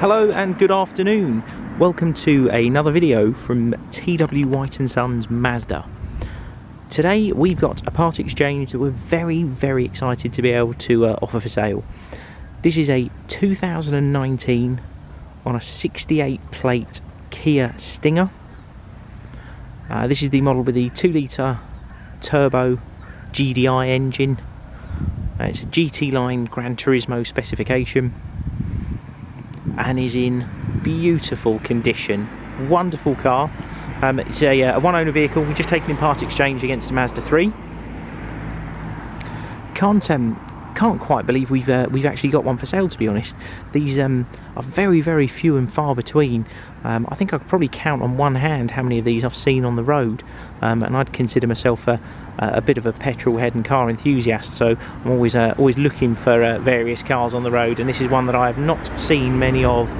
Hello and good afternoon. Welcome to another video from T.W White Sons Mazda. Today we've got a part exchange that we're very excited to be able to offer for sale. This is a 2019 on a 68 plate Kia Stinger. This is the model with the 2-litre turbo GDi engine. It's a GT line Gran Turismo specification and is in beautiful condition. Wonderful car. It's a one-owner vehicle. We're just taking in part exchange against a Mazda 3. Can't quite believe we've actually got one for sale, to be honest. These are very few and far between. I think I could probably count on one hand how many of these I've seen on the road, and I'd consider myself a bit of a petrol head and car enthusiast, so I'm always looking for various cars on the road, and this is one that I have not seen many of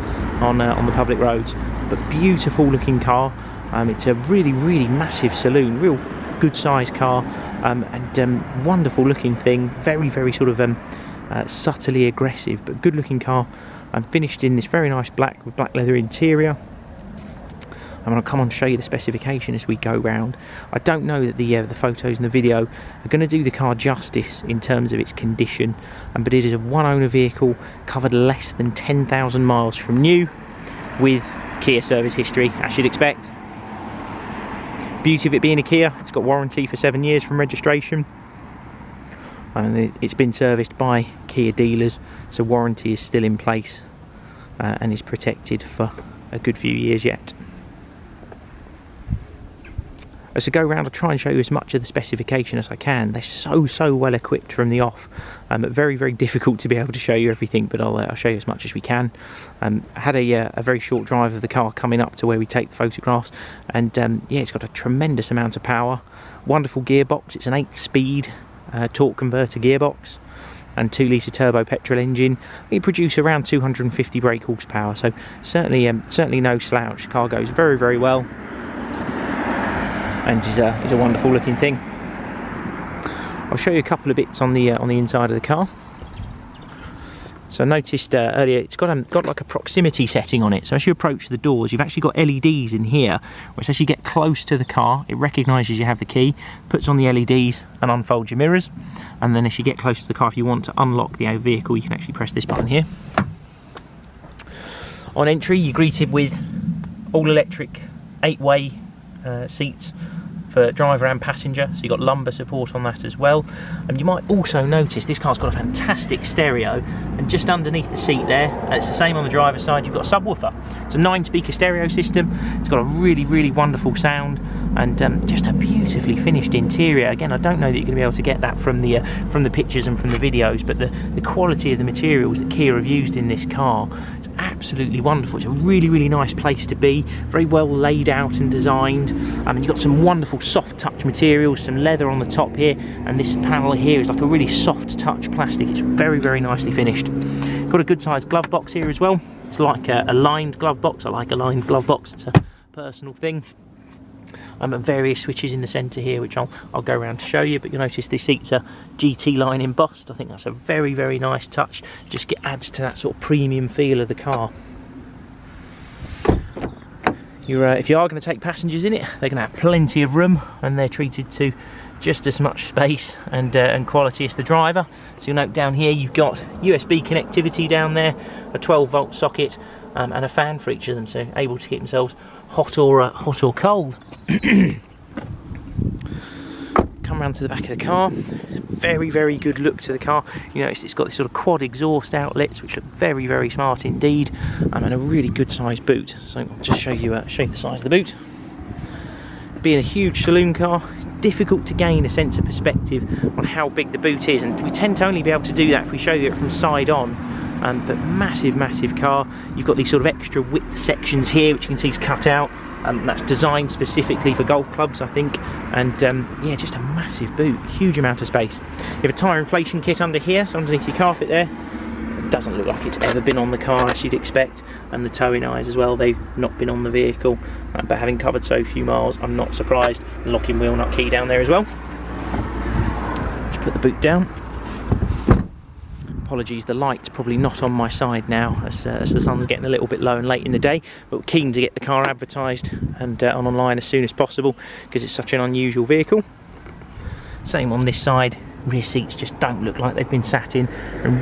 on the public roads. But beautiful looking car. It's a really massive saloon, real good sized car, and wonderful looking thing. Very sort of subtly aggressive, but good looking car. I'm finished in this very nice black with black leather interior. I'm going to come on to show you the specification as we go round. I don't know that the photos and the video are going to do the car justice in terms of its condition, but it is a one-owner vehicle, covered less than 10,000 miles from new, with Kia service history, as you'd expect. Beauty of it being a Kia, it's got warranty for 7 years from registration, and it's been serviced by Kia dealers, so warranty is still in place and is protected for a good few years yet. As I go around, I'll try and show you as much of the specification as I can. They're so well equipped from the off. Very difficult to be able to show you everything, but I'll show you as much as we can. I had a very short drive of the car coming up to where we take the photographs, and yeah, it's got a tremendous amount of power. Wonderful gearbox. It's an 8-speed torque converter gearbox and 2-litre turbo petrol engine. It produces around 250 brake horsepower, so certainly no slouch. The car goes very well, and is a wonderful looking thing. I'll show you a couple of bits on the inside of the car. So I noticed earlier it's got like a proximity setting on it. So as you approach the doors, you've actually got LEDs in here, which as you get close to the car, it recognises you have the key, puts on the LEDs and unfolds your mirrors. And then as you get close to the car, if you want to unlock the vehicle, you can actually press this button here. On entry, you're greeted with all electric 8-way seats for driver and passenger, so you've got lumbar support on that as well. And you might also notice this car's got a fantastic stereo, and just underneath the seat there, it's the same on the driver's side, you've got a subwoofer. It's a 9-speaker stereo system. It's got a really wonderful sound, and just a beautifully finished interior. Again, I don't know that you're going to be able to get that from the pictures and from the videos, but the quality of the materials that Kia have used in this car, it's absolutely wonderful. It's a really nice place to be, very well laid out and designed. And you've got some wonderful soft touch materials, some leather on the top here, and this panel here is like a really soft touch plastic. It's very nicely finished. Got a good sized glove box here as well. It's like a lined glove box. I like a lined glove box, it's a personal thing. And various switches in the centre here, which I'll go around to show you, but you'll notice the seats are GT line embossed. I think that's a very nice touch. Just adds to that sort of premium feel of the car. If you are going to take passengers in it, they're going to have plenty of room, and they're treated to just as much space and quality as the driver. So you'll note down here you've got USB connectivity down there, a 12-volt socket, and a fan for each of them, so able to keep themselves hot or cold. Come round to the back of the car. Very good look to the car. You notice it's got this sort of quad exhaust outlets, which are very smart indeed, and a really good sized boot. So I'll just show you the size of the boot. Being a huge saloon car, it's difficult to gain a sense of perspective on how big the boot is, and we tend to only be able to do that if we show you it from side on. But massive car. You've got these sort of extra width sections here, which you can see is cut out. That's designed specifically for golf clubs, I think. And yeah, just a massive boot, huge amount of space. You have a tyre inflation kit under here, so underneath your carpet there. It doesn't look like it's ever been on the car, as you'd expect. And the towing eyes as well, they've not been on the vehicle. But having covered so few miles, I'm not surprised. Locking wheel nut key down there as well. Just put the boot down. apologies, the light's probably not on my side now as the sun's getting a little bit low and late in the day, but we're keen to get the car advertised and online as soon as possible because it's such an unusual vehicle. Same on this side. Rear seats just don't look like they've been sat in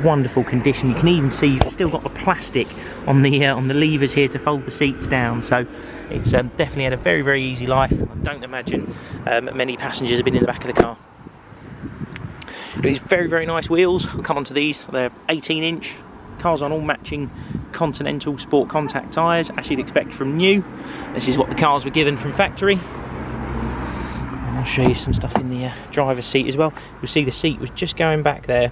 wonderful condition. You can even see you've still got the plastic on the levers here to fold the seats down, so it's definitely had a very, very easy life. I don't imagine many passengers have been in the back of the car. These very, very nice wheels. We'll come on to these. They're 18-inch. Car's on all matching Continental Sport Contact tyres, as you'd expect from new. This is what the cars were given from factory. And I'll show you some stuff in the driver's seat as well. You'll see the seat was just going back there.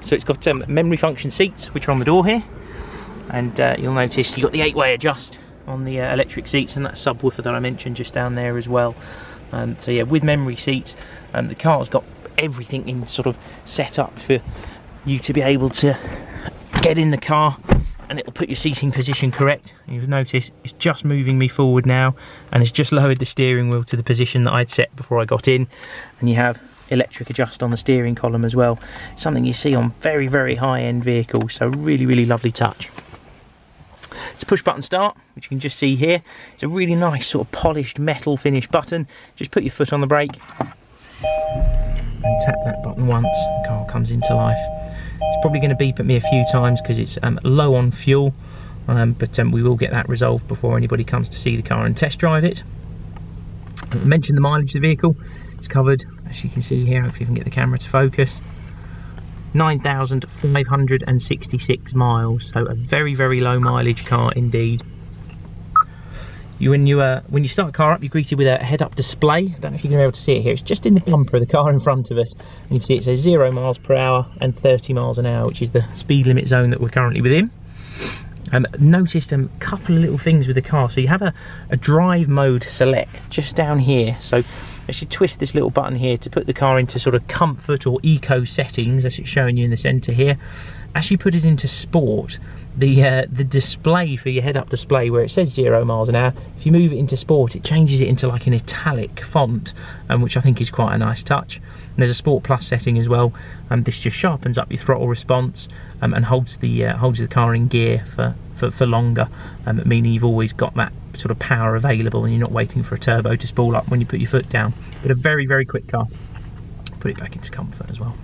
So it's got memory function seats, which are on the door here. And you'll notice you've got the 8-way adjust on the electric seats, and that subwoofer that I mentioned just down there as well. So yeah, with memory seats, the car's got everything in sort of set up for you to be able to get in the car, and it'll put your seating position correct. You've noticed it's just moving me forward now, and it's just lowered the steering wheel to the position that I'd set before I got in. And you have electric adjust on the steering column as well, something you see on very, very high-end vehicles, so really, really lovely touch. It's a push button start, which you can just see here. It's a really nice sort of polished metal finish button. Just put your foot on the brake and tap that button once, the car comes into life. It's probably going to beep at me a few times because it's low on fuel, but we will get that resolved before anybody comes to see the car and test drive it. I mentioned the mileage of the vehicle. It's covered, as you can see here, hopefully you can get the camera to focus, 9,566 miles, so a very, very low mileage car indeed. When you start the car up, you're greeted with a head-up display. I don't know if you're going to be able to see it here. It's just in the bumper of the car in front of us. And you can see it says 0 miles per hour and 30 miles an hour, which is the speed limit zone that we're currently within. Noticed a couple of little things with the car. So you have a drive mode select just down here. So as you twist this little button here to put the car into sort of comfort or eco settings, as it's showing you in the centre here, as you put it into sport, the display for your head-up display where it says 0 miles an hour, if you move it into sport, it changes it into like an italic font, which I think is quite a nice touch. And there's a Sport Plus setting as well. This just sharpens up your throttle response and holds the car in gear for longer, meaning you've always got that sort of power available and you're not waiting for a turbo to spool up when you put your foot down. But a very, very quick car. Put it back into comfort as well.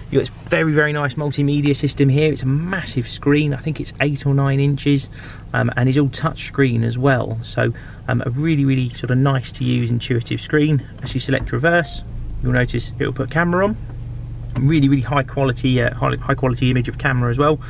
You've got this very, very nice multimedia system here. It's a massive screen. I think it's 8 or 9 inches, and it's all touch screen as well. So a really, really sort of nice to use, intuitive screen. As you select reverse, you'll notice it will put a camera on. Really, really high quality image of camera as well.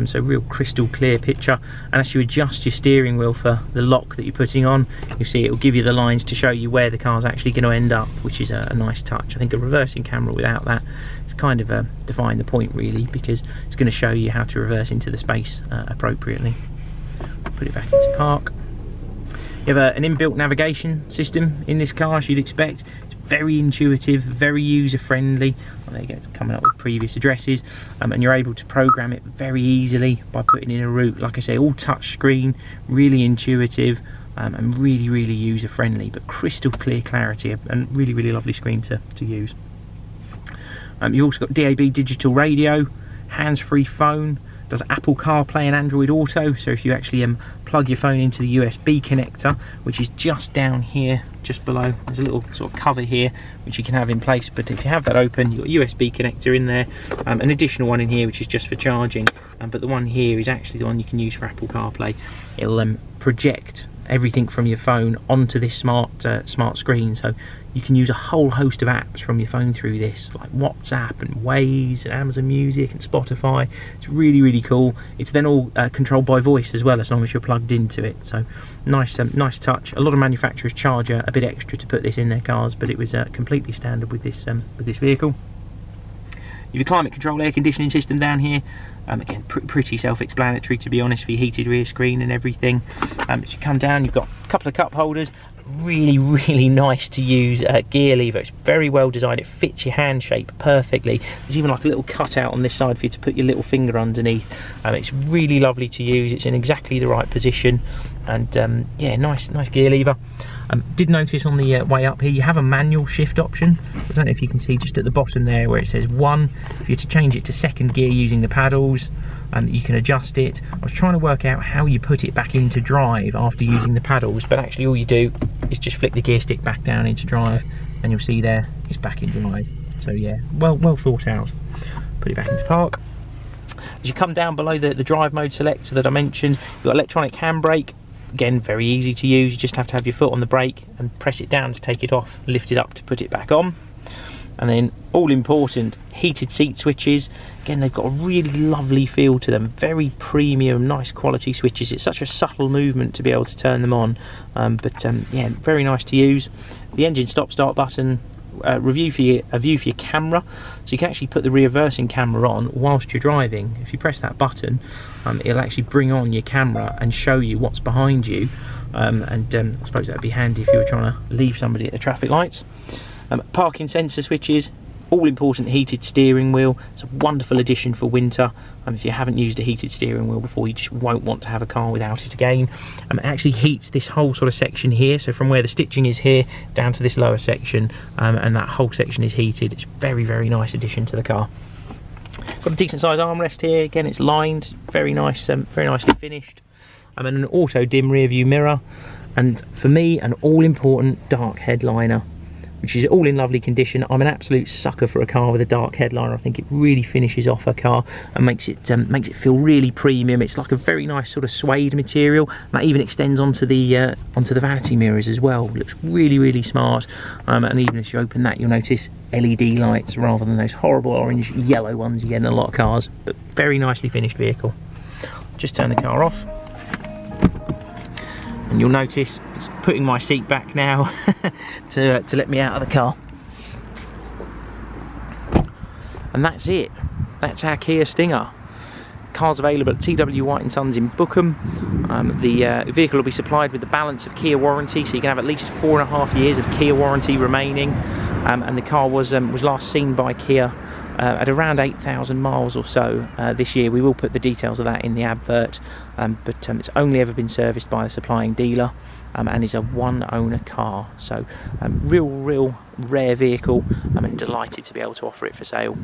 So real crystal clear picture. And as you adjust your steering wheel for the lock that you're putting on, you'll see it will give you the lines to show you where the car's actually going to end up, which is a nice touch. I think a reversing camera without that is kind of defying the point really, because it's going to show you how to reverse into the space appropriately. Put it back into park. You have an inbuilt navigation system in this car, as you'd expect. Very intuitive, very user friendly. Well, there you go, it's coming up with previous addresses, and you're able to program it very easily by putting in a route. Like I say, all touch screen, really intuitive, and really, really user friendly, but crystal clear clarity and really, really lovely screen to use. You've also got DAB digital radio, hands-free phone, does Apple CarPlay and Android Auto. So if you actually plug your phone into the USB connector, which is just down here, just below, there's a little sort of cover here which you can have in place, but if you have that open, you've got a USB connector in there, an additional one in here which is just for charging, but the one here is actually the one you can use for Apple CarPlay. It'll project everything from your phone onto this smart screen, so you can use a whole host of apps from your phone through this, like WhatsApp and Waze and Amazon Music and Spotify. It's really, really cool. It's then all controlled by voice as well, as long as you're plugged into it. So nice touch. A lot of manufacturers charge a bit extra to put this in their cars, but it was completely standard with this vehicle. You've a climate control air conditioning system down here. Again, pretty self-explanatory, to be honest, for your heated rear screen and everything. As you come down, you've got a couple of cup holders, really nice to use gear lever. It's very well designed, it fits your hand shape perfectly. There's even like a little cutout on this side for you to put your little finger underneath. It's really lovely to use, it's in exactly the right position, and yeah, nice gear lever. Did notice on the way up here you have a manual shift option. I don't know if you can see just at the bottom there where it says 1. If you're to change it to second gear using the paddles, and you can adjust it. I was trying to work out how you put it back into drive after using the paddles, but actually all you do is just flick the gear stick back down into drive, and you'll see there it's back in drive. So yeah, well thought out. Put it back into park. As you come down below the drive mode selector that I mentioned, you've got electronic handbrake. Again, very easy to use. You just have to have your foot on the brake and press it down to take it off, lift it up to put it back on. And then, all important, heated seat switches. Again, they've got a really lovely feel to them, very premium, nice quality switches. It's such a subtle movement to be able to turn them on, but yeah, very nice to use. The engine stop-start button, a view for your camera, so you can actually put the reversing camera on whilst you're driving. If you press that button, it'll actually bring on your camera and show you what's behind you, and I suppose that'd be handy if you were trying to leave somebody at the traffic lights. Parking sensor switches, all important heated steering wheel. It's a wonderful addition for winter. If you haven't used a heated steering wheel before, you just won't want to have a car without it again. It actually heats this whole sort of section here, so from where the stitching is here down to this lower section, and that whole section is heated. It's very nice addition to the car. Got a decent sized armrest here. Again, it's lined, very nice, very nicely finished. And an auto dim rear view mirror, and for me, an all important dark headliner, which is all in lovely condition. I'm an absolute sucker for a car with a dark headliner. I think it really finishes off a car and makes it feel really premium. It's like a very nice sort of suede material. That even extends onto the vanity mirrors as well. It looks really smart. And even as you open that, you'll notice LED lights rather than those horrible orange yellow ones you get in a lot of cars. But very nicely finished vehicle. Just turn the car off. And you'll notice it's putting my seat back now to let me out of the car. And that's it. That's our Kia Stinger. Car's available at T.W White Sons in Bookham. The vehicle will be supplied with the balance of Kia warranty, so you can have at least 4.5 years of Kia warranty remaining. And the car was last seen by Kia at around 8,000 miles or so this year. We will put the details of that in the advert, but it's only ever been serviced by a supplying dealer, and is a one-owner car. So real rare vehicle, and delighted to be able to offer it for sale.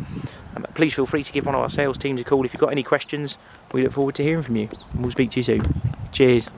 Please feel free to give one of our sales teams a call if you've got any questions. We look forward to hearing from you, and we'll speak to you soon. Cheers.